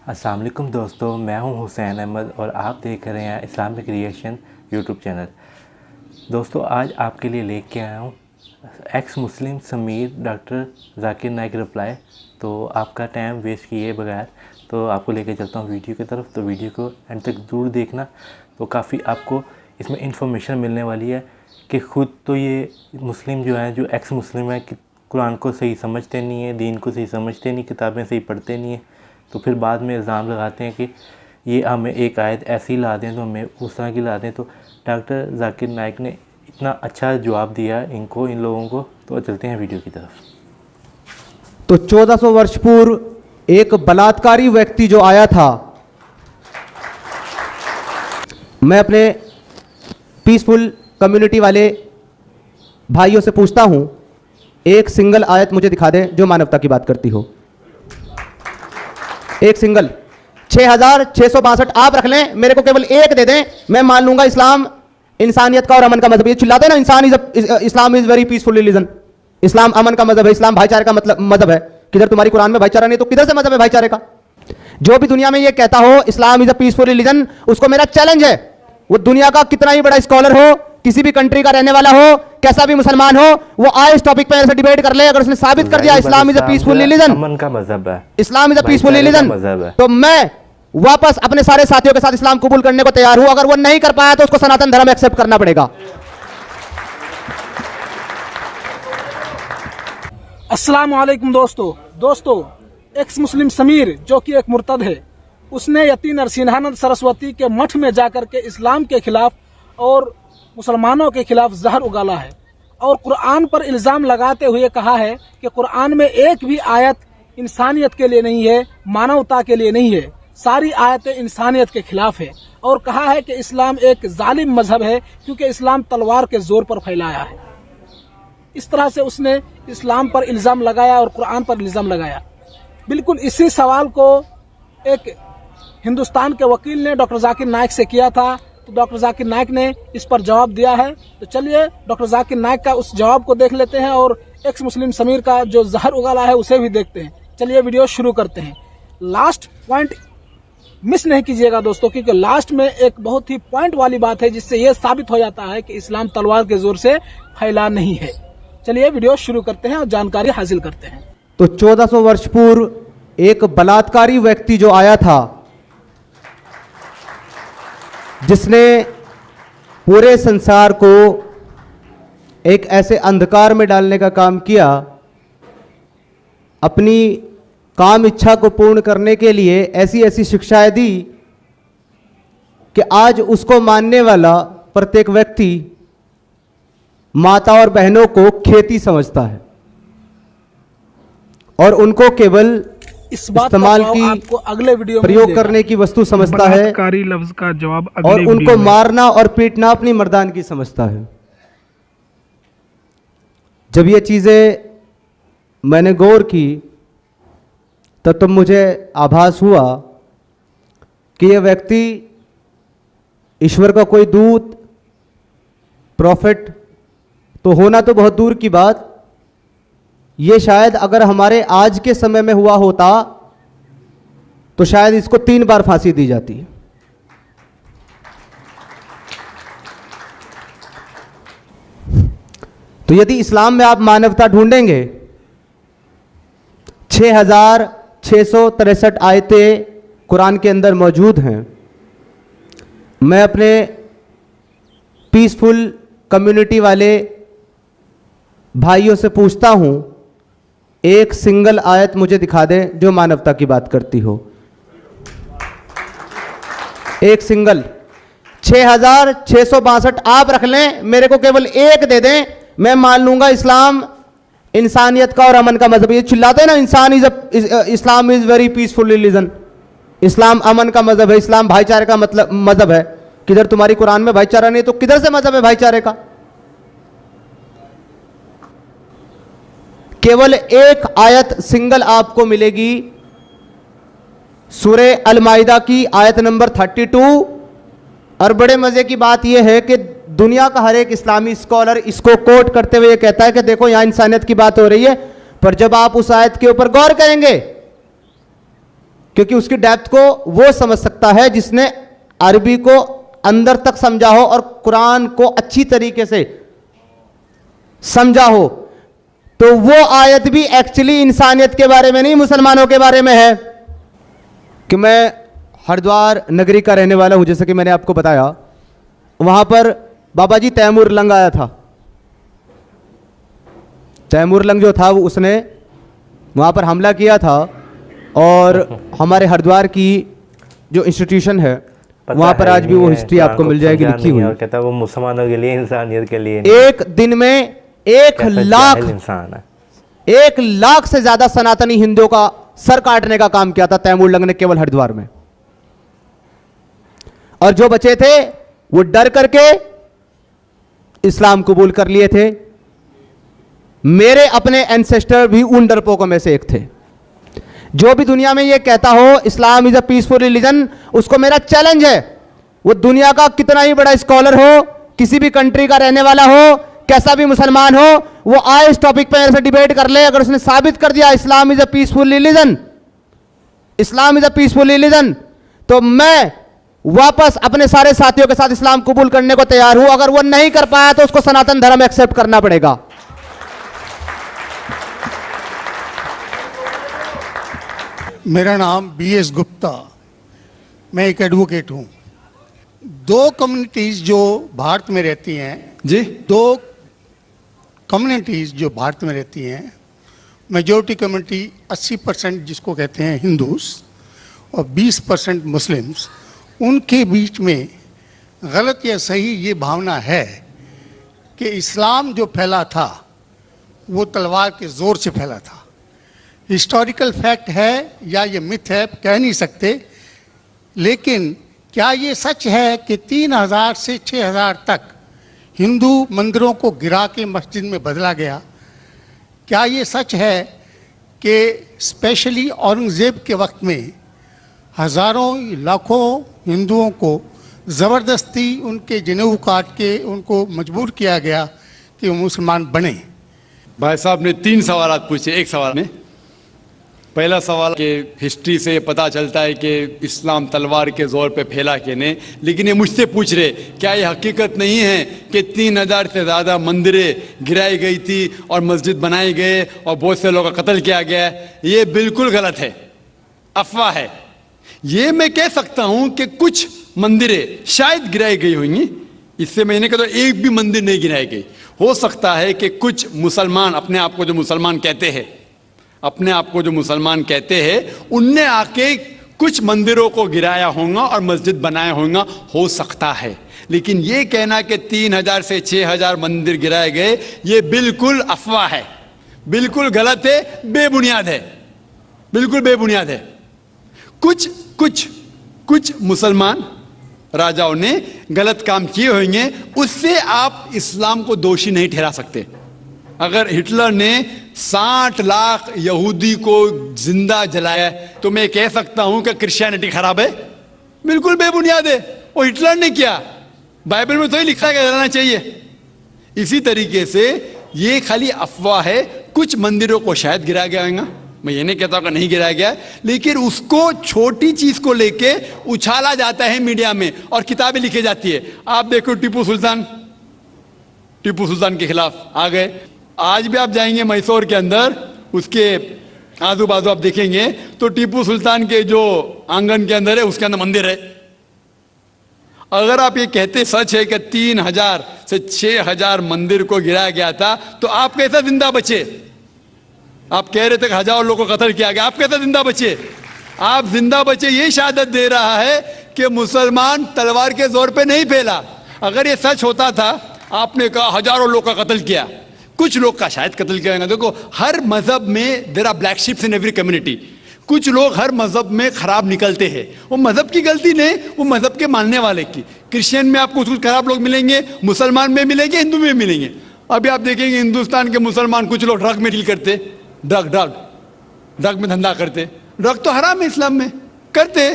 अस्सलाम वालेकुम दोस्तों, मैं हूं हुसैन अहमद और आप देख रहे हैं इस्लामिक क्रिएशन यूट्यूब चैनल। दोस्तों, आज आपके लिए लेके आया हूं एक्स मुस्लिम समीर डॉक्टर जाकिर नाइक रिप्लाई। तो आपका टाइम वेस्ट किए बगैर तो आपको लेके चलता हूं वीडियो की तरफ। तो वीडियो को एंड तक ज़रूर देखना, तो काफ़ी आपको इसमें इंफॉर्मेशन मिलने वाली है कि ख़ुद तो ये मुस्लिम जो है, जो एक्स मुस्लिम है, कि कुरान को सही समझते नहीं है, दीन को सही समझते नहीं, किताबें सही पढ़ते नहीं है, तो फिर बाद में इल्ज़ाम लगाते हैं कि ये हमें एक आयत ऐसी ला दें तो हमें उस तरह की ला दें। तो डॉक्टर जाकिर नाइक ने इतना अच्छा जवाब दिया इन लोगों को। तो चलते हैं वीडियो की तरफ। तो 1400 वर्ष पूर्व एक बलात्कारी व्यक्ति जो आया था, मैं अपने पीसफुल कम्युनिटी वाले भाइयों से पूछता हूं, एक सिंगल आयत मुझे दिखा दें जो मानवता की बात करती हो। एक सिंगल 6662 आप रख लें, मेरे को केवल एक दे दें, मैं मान लूंगा इस्लाम इंसानियत का और अमन का मजहब। ये चिल्लाते हैं ना, Islam is very peaceful religion, इस्लाम अमन का मजहब है, इस्लाम भाईचारे का मतलब मजहब है। किधर तुम्हारी कुरान में भाईचारा नहीं, तो किधर से मजहब है भाईचारे का? जो भी दुनिया में ये कहता हो इस्लाम इज अ पीसफुल रिलीजन, उसको मेरा चैलेंज है, वो दुनिया का कितना ही बड़ा स्कॉलर हो, किसी भी कंट्री का रहने वाला हो, कैसा भी मुसलमान हो, वो आए इस टॉपिक पे डिबेट कर ले। अगर उसने साबित कर दिया Islam is a peaceful religion, अमन का मजहब है, इस्लाम इज अ पीसफुल रिलीजन, तो मैं वापस अपने सारे साथियों के साथ इस्लाम कबूल करने को तैयार हूं। अगर वो नहीं कर पाया तो उसको सनातन धर्म एक्सेप्ट करना पड़ेगा। अस्सलाम वालेकुम दोस्तों, एक्स मुस्लिम समीर जो कि एक मुर्तद है, उसने यती नरसिंहानंद सरस्वती के मठ में जाकर के इस्लाम के खिलाफ और मुसलमानों के खिलाफ जहर उगाला है और कुरान पर इल्जाम लगाते हुए कहा है कि कुरान में एक भी आयत इंसानियत के लिए नहीं है, मानवता के लिए नहीं है, सारी आयतें इंसानियत के खिलाफ है। और कहा है कि इस्लाम एक जालिम मजहब है क्योंकि इस्लाम तलवार के जोर पर फैलाया है। इस तरह से उसने इस्लाम पर इल्जाम लगाया और कुरान पर इल्जाम लगाया। बिल्कुल इसी सवाल को एक हिंदुस्तान के वकील ने डॉक्टर जाकिर नाइक से किया था, तो डॉक्टर जाकिर नाइक ने इस पर जवाब दिया है। तो चलिए डॉक्टर जाकिर नाइक का उस जवाब को देख लेते हैं और एक्स मुस्लिम समीर का जो जहर उगाला है उसे भी देखते हैं। चलिए वीडियो शुरू करते हैं। लास्ट पॉइंट मिस नहीं कीजिएगा दोस्तों, क्योंकि लास्ट में एक बहुत ही पॉइंट वाली बात है जिससे यह साबित हो जाता है कि इस्लाम तलवार के जोर से फैला नहीं है। चलिए वीडियो शुरू करते हैं और जानकारी हासिल करते हैं। तो 1400 वर्ष पूर्व एक बलात्कारी व्यक्ति जो आया था, जिसने पूरे संसार को एक ऐसे अंधकार में डालने का काम किया, अपनी काम इच्छा को पूर्ण करने के लिए ऐसी ऐसी शिक्षाएं दी कि आज उसको मानने वाला प्रत्येक व्यक्ति माता और बहनों को खेती समझता है और उनको केवल इस बात इस्तेमाल का की आपको अगले वीडियो में प्रयोग करने की वस्तु समझता है बलात्कारी लफ्ज का जवाब अगले और उनको वीडियो में। मारना और पीटना अपनी मर्दानगी समझता है। जब ये चीजें मैंने गौर की तब तो मुझे आभास हुआ कि यह व्यक्ति ईश्वर का कोई दूत, प्रॉफिट तो होना तो बहुत दूर की बात, ये शायद अगर हमारे आज के समय में हुआ होता तो शायद इसको 3 बार फांसी दी जाती। तो यदि इस्लाम में आप मानवता ढूंढेंगे, 6663 आयतें कुरान के अंदर मौजूद हैं। मैं अपने पीसफुल कम्युनिटी वाले भाइयों से पूछता हूं, एक सिंगल आयत मुझे दिखा दें जो मानवता की बात करती हो। एक सिंगल 6662 आप रख लें, मेरे को केवल एक दे दें, मैं मान लूंगा इस्लाम इंसानियत का और अमन का मजहब। ये चिल्लाते हैं ना, Islam is very peaceful religion, इस्लाम अमन का मजहब है, इस्लाम भाईचारे का मतलब मजहब है। किधर तुम्हारी कुरान में भाईचारा नहीं, तो किधर से मजहब है भाईचारे का? केवल एक आयत सिंगल आपको मिलेगी, सूरे अल माइदा की आयत नंबर 32। और बड़े मजे की बात यह है कि दुनिया का हर एक इस्लामी स्कॉलर इसको कोट करते हुए कहता है कि देखो यहां इंसानियत की बात हो रही है, पर जब आप उस आयत के ऊपर गौर करेंगे क्योंकि उसकी डेप्थ को वो समझ सकता है जिसने अरबी को अंदर तक समझा हो और कुरान को अच्छी तरीके से समझा हो। तो वो आयत भी एक्चुअली इंसानियत के बारे में नहीं, मुसलमानों के बारे में है। कि मैं हरिद्वार नगरी का रहने वाला हूं, जैसे कि मैंने आपको बताया, वहां पर बाबा जी तैमूर लंग आया था। तैमूर लंग जो था वो उसने वहां पर हमला किया था, और हमारे हरिद्वार की जो इंस्टीट्यूशन है वहां पर आज भी वो हिस्ट्री आपको मिल जाएगी लिखी हुई। और कहता है वो मुसलमानों के लिए, इंसानियत के लिए एक दिन में 1,00,000 इंसान है। 1,00,000 से ज्यादा सनातनी हिंदुओं का सर काटने का काम किया था तैमूर लंग ने केवल हरिद्वार में। और जो बचे थे वो डर करके इस्लाम कबूल कर लिए थे। मेरे अपने एंसेस्टर भी उन डरपोकों में से एक थे। जो भी दुनिया में ये कहता हो इस्लाम इज अ पीसफुल रिलीजन, उसको मेरा चैलेंज है, वो दुनिया का कितना ही बड़ा स्कॉलर हो, किसी भी कंट्री का रहने वाला हो, कैसा भी मुसलमान हो, वो आए इस टॉपिक पे मेरे से डिबेट कर ले। अगर उसने साबित कर दिया Islam is a peaceful religion, Islam is a peaceful religion, तो मैं वापस अपने सारे साथियों के साथ इस्लाम कबूल करने को तैयार हूं। अगर वो नहीं कर पाया तो उसको सनातन धर्म एक्सेप्ट करना पड़ेगा। मेरा नाम BS गुप्ता, मैं एक एडवोकेट हूँ। दो कम्युनिटीज़ जो भारत में रहती हैं जी, दो कम्युनिटीज़ जो भारत में रहती हैं, मेजॉरिटी कम्युनिटी 80% जिसको कहते हैं हिंदूस और 20% मुस्लिम्स, उनके बीच में गलत या सही ये भावना है कि इस्लाम जो फैला था वो तलवार के ज़ोर से फैला था। हिस्टोरिकल फैक्ट है या ये मिथ है कह नहीं सकते, लेकिन क्या ये सच है कि 3,000 से 6,000 तक हिंदू मंदिरों को गिरा के मस्जिद में बदला गया? क्या ये सच है कि स्पेशली औरंगज़ेब के वक्त में हज़ारों लाखों हिंदुओं को ज़बरदस्ती उनके जनेऊ काट के उनको मजबूर किया गया कि वो मुसलमान बने? भाई साहब ने 3 सवाल पूछे एक सवाल में। पहला सवाल कि हिस्ट्री से ये पता चलता है कि इस्लाम तलवार के जोर पे फैला कि नहीं, लेकिन ये मुझसे पूछ रहे क्या ये हकीकत नहीं है कि 3,000 से ज़्यादा मंदिरें गिराई गई थी और मस्जिद बनाए गए और बहुत से लोगों का कत्ल किया गया? ये बिल्कुल गलत है, अफवाह है। ये मैं कह सकता हूँ कि कुछ मंदिरें शायद गिराई गई होंगी, इससे मैंने कहा तो एक भी मंदिर नहीं गिराई गई। हो सकता है कि कुछ मुसलमान अपने आप को जो मुसलमान कहते हैं, अपने आप को जो मुसलमान कहते हैं, उनने आके कुछ मंदिरों को गिराया होगा और मस्जिद बनाया होगा, हो सकता है। लेकिन ये कहना कि 3,000 से 6,000 मंदिर गिराए गए, ये बिल्कुल अफवाह है, बिल्कुल गलत है, बेबुनियाद है, बिल्कुल बेबुनियाद है। कुछ मुसलमान राजाओं ने गलत काम किए होंगे, उससे आप इस्लाम को दोषी नहीं ठहरा सकते। अगर हिटलर ने 60 लाख यहूदी को जिंदा जलाया तो मैं कह सकता हूं कि क्रिश्चियनिटी खराब है? बिल्कुल बेबुनियाद है, वो हिटलर ने किया, बाइबल में तो ही लिखा है कि जलाना चाहिए। इसी तरीके से ये खाली अफवाह है। कुछ मंदिरों को शायद गिराया गया होगा, मैं ये नहीं कहता कि नहीं गिराया गया, लेकिन उसको छोटी चीज को लेके उछाला जाता है मीडिया में और किताबें लिखी जाती है। आप देखो टीपू सुल्तान के खिलाफ आ गए। आज भी आप जाएंगे मैसूर के अंदर, उसके आजू बाजू आप देखेंगे तो टीपू सुल्तान के जो आंगन के अंदर है उसके अंदर मंदिर है। अगर आप ये कहते सच है कि 3,000 से 6,000 मंदिर को गिराया गया था, तो आप कैसे जिंदा बचे? आप कह रहे थे कि हजारों लोगों को कत्ल किया गया, आप कैसे जिंदा बचे? आप जिंदा बचे ये शहादत दे रहा है कि मुसलमान तलवार के जोर पे नहीं फैला। अगर ये सच होता था, आपने कहा हजारों लोग का कत्ल किया, कुछ लोग का शायद कत्ल किया। देखो हर मजहब में there are black sheeps in every community. कुछ लोग हर मजहब में खराब निकलते हैं, वो मजहब की गलती नहीं, वो मजहब के मानने वाले की। क्रिश्चियन में आपको कुछ खराब लोग मिलेंगे, मुसलमान में मिलेंगे, हिंदू में मिलेंगे। अभी आप देखेंगे हिंदुस्तान के मुसलमान कुछ लोग ड्रग में डील करते, ड्रग में धंधा करते। ड्रग तो हराम है इस्लाम में, करते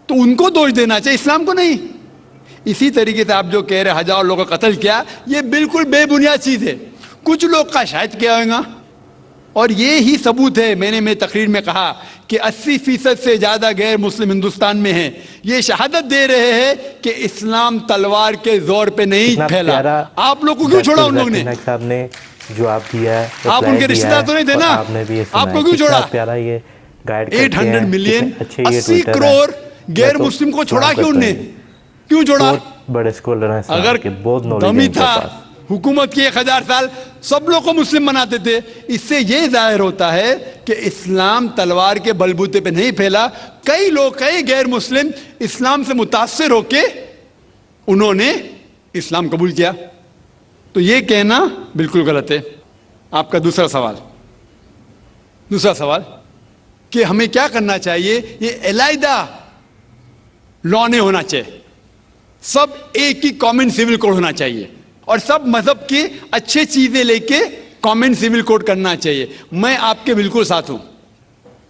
तो उनको दोष देना चाहिए, इस्लाम को नहीं। इसी तरीके से आप जो कह रहे हजारों लोगों का कत्ल किया, ये बिल्कुल बेबुनियाद चीज है। कुछ लोग का शायद किया होगा, और ये ही सबूत है, मैंने मेरी तकरीर में कहा कि 80% से ज्यादा गैर मुस्लिम हिंदुस्तान में हैं। ये शहादत दे रहे हैं कि इस्लाम तलवार के जोर पे नहीं कितना फैला। प्यारा आप लोग को क्यों छोड़ा उन लोगों ने? नाइक साहब ने जवाब दिया है, आप reply उनके दिया रिश्तेदार है, तो नहीं थे और ना? आपने भी ये सुना आपको है। क्यों कितना छोड़ा? प्यारा ये गाइड करते 800 हैं, मिलियन, कितने अच्छे ये 80 ट्विटर करोड़ हैं। गैर मैं तो मुस्लिम को सलाम छोड़ा क्यों करता उनने? हूँ। क्यों छोड़ा? बहुत बड़े स्कॉलर हैं इस्लाम अगर के, बहुत नॉलेज है दमी इनके था पास। हुकूमत की 1000 साल सब लोग को मुस्लिम बनाते थे। इससे ये जाहिर होता है कि इस्लाम तलवार के बलबूते पे नहीं फैला। कई लोग, कई गैर मुस्लिम इस्लाम से मुतासिर होके उन्होंने इस्लाम कबूल किया। तो ये कहना बिल्कुल गलत है। आपका दूसरा सवाल कि हमें क्या करना चाहिए? ये अलहदा लॉ नहीं होना चाहिए, सब एक ही कॉमन सिविल कोड होना चाहिए और सब मजहब की अच्छी चीजें लेके कॉमन सिविल कोड करना चाहिए। मैं आपके बिल्कुल साथ हूं।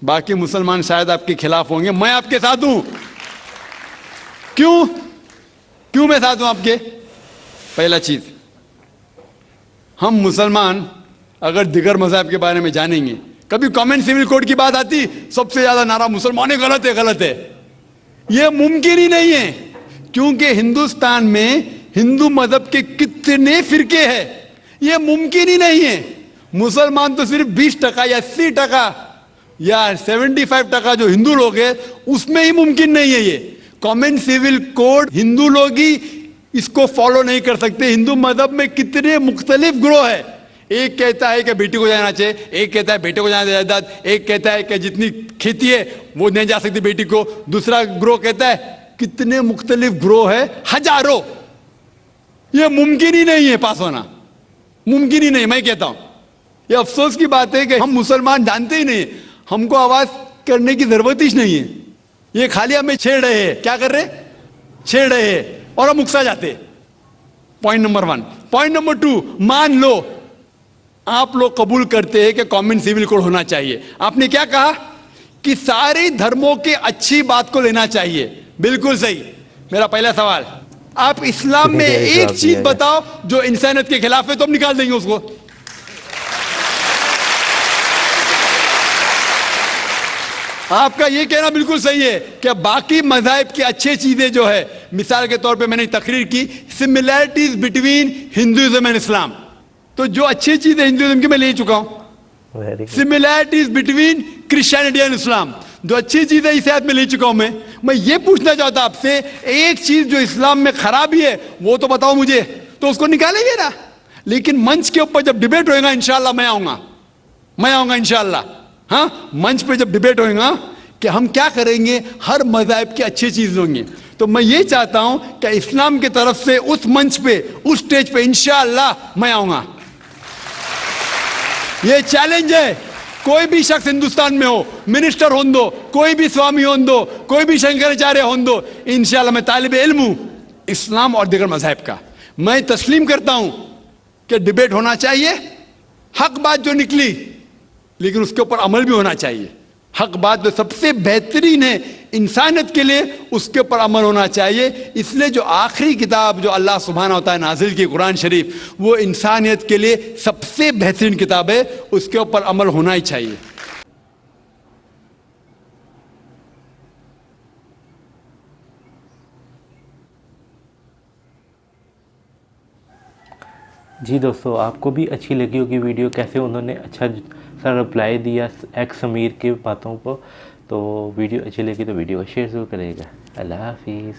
बाकी मुसलमान शायद आपके खिलाफ होंगे, मैं आपके साथ हूं। क्यों मैं साथ हूं आपके? पहला चीज, हम मुसलमान अगर दिगर मजहब के बारे में जानेंगे, कभी कॉमन सिविल कोड की बात आती, सबसे ज्यादा नारा मुसलमान गलत है। यह मुमकिन ही नहीं है, क्योंकि हिंदुस्तान में हिंदू मजहब के कितने फिरके हैं, यह मुमकिन ही नहीं है। मुसलमान तो सिर्फ 20% या 80% या 75% जो हिंदू लोग हैं, उसमें ही मुमकिन नहीं है ये कॉमन सिविल कोड। हिंदू लोग ही इसको फॉलो नहीं कर सकते। हिंदू मजहब में कितने मुख्तलिफ ग्रोह है। एक कहता है कि बेटी को जाना चाहिए, एक कहता है बेटे को जाना जायदाद, एक कहता है कि जितनी खेती है वो नहीं जा सकती बेटी को, दूसरा ग्रोह कहता है। कितने मुख्तलिफ ग्रोह है, हजारों। यह मुमकिन ही नहीं है पास होना, मुमकिन ही नहीं। मैं कहता हूं यह अफसोस की बात है कि हम मुसलमान जानते ही नहीं, हमको आवाज करने की जरूरत ही नहीं है। ये खाली हमें छेड़ रहे हैं। क्या कर रहे? छेड़ रहे हैं और हम उकसा जाते। Point number 1। पॉइंट नंबर 2, मान लो आप लोग कबूल करते हैं कि कॉमन सिविल कोड होना चाहिए। आपने क्या कहा कि सारे धर्मों के अच्छी बात को लेना चाहिए। बिल्कुल सही। मेरा पहला सवाल, आप इस्लाम में एक चीज बताओ जो इंसानियत के खिलाफ है, तो हम निकाल देंगे उसको। आपका यह कहना बिल्कुल सही है कि बाकी मज़ाहिब की अच्छी चीजें जो है, मिसाल के तौर पे मैंने तकरीर की similarities between Hinduism and Islam, तो जो अच्छी चीजें हिंदुइज्म की मैं ले चुका हूं। Similarities between Christianity and Islam, जो अच्छी चीजें इस आयत में ले चुका हूं। मैं ये पूछना चाहता आपसे, एक चीज जो इस्लाम में खराबी है वो तो बताओ मुझे, तो उसको निकालेंगे ना। लेकिन मंच के ऊपर जब डिबेट होएगा इंशाल्लाह मैं आऊंगा इंशाल्लाह। हाँ, मंच पे जब डिबेट होएगा कि हम क्या करेंगे, हर मज़हब की अच्छी चीज होंगी। तो मैं ये चाहता हूं कि इस्लाम की तरफ से उस मंच पे, उस स्टेज पे इंशाल्लाह मैं आऊंगा। ये चैलेंज है। कोई भी शख्स हिंदुस्तान में हो, मिनिस्टर हों दो, कोई भी स्वामी हों दो, कोई भी शंकराचार्य हों दो, इंशाल्लाह मैं तालिब इल्म हूं इस्लाम और दीगर मज़हब का। मैं तस्लीम करता हूं कि डिबेट होना चाहिए, हक बात जो निकली, लेकिन उसके ऊपर अमल भी होना चाहिए। हक बात जो सबसे बेहतरीन है इंसानियत के लिए, उसके ऊपर अमल होना चाहिए। इसलिए जो आखिरी किताब जो अल्लाह सुब्हानहू व तआला नाजिल की कुरान शरीफ, वो इंसानियत के लिए सबसे बेहतरीन किताब है, उसके ऊपर अमल होना ही चाहिए। जी दोस्तों, आपको भी अच्छी लगी होगी वीडियो, कैसे उन्होंने अच्छा सा रिप्लाई दिया एक्स समीर के बातों को। तो वीडियो अच्छी लगी तो वीडियो को शेयर ज़रूर करेगा। अल्लाह हाफिज़।